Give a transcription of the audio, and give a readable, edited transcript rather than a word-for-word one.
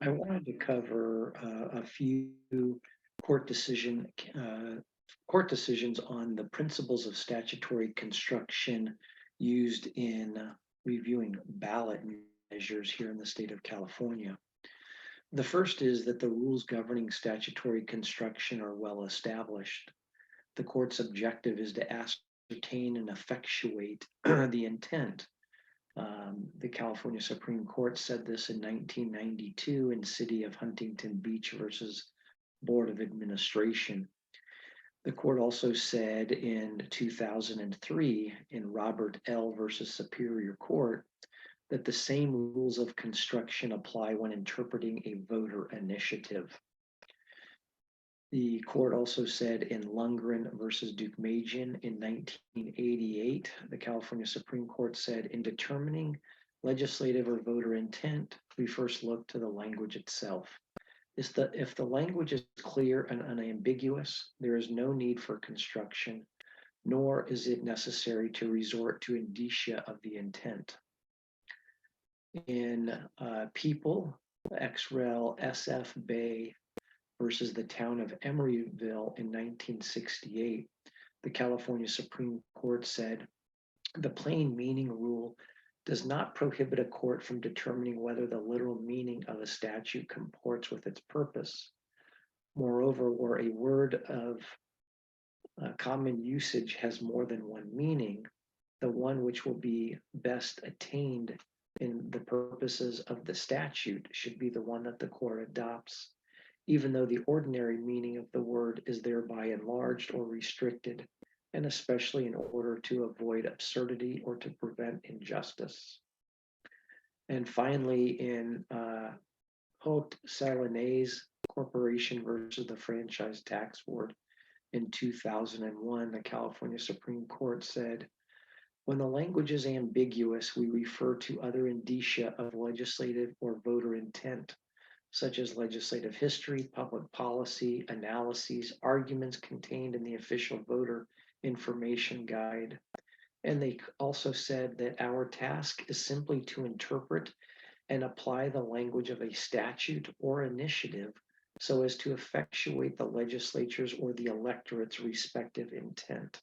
I wanted to cover a few court decision uh, court decisions on the principles of statutory construction used in reviewing ballot measures here in the state of California. The first is that the rules governing statutory construction are well established. The court's objective is to ascertain and effectuate the intent. The California Supreme Court said this in 1992 in City of Huntington Beach versus Board of Administration. The court also said in 2003 in Robert L. versus Superior Court that the same rules of construction apply when interpreting a voter initiative. The court also said in Lundgren versus Deukmejian in 1988, the California Supreme Court said, in determining legislative or voter intent, we first look to the language itself. If the language is clear and unambiguous, there is no need for construction, nor is it necessary to resort to indicia of the intent. In People, ex rel. SF Bay versus the town of Emeryville in 1968, the California Supreme Court said, the plain meaning rule does not prohibit a court from determining whether the literal meaning of a statute comports with its purpose. Moreover, where a word of common usage has more than one meaning, the one which will be best attained in the purposes of the statute should be the one that the court adopts, even though the ordinary meaning of the word is thereby enlarged or restricted, and especially in order to avoid absurdity or to prevent injustice. And finally, in Haute Salinaise Corporation versus the Franchise Tax Board in 2001, the California Supreme Court said, when the language is ambiguous, we refer to other indicia of legislative or voter intent, such as legislative history, public policy, analyses, arguments contained in the official voter information guide. And they also said that our task is simply to interpret and apply the language of a statute or initiative so as to effectuate the legislature's or the electorate's respective intent.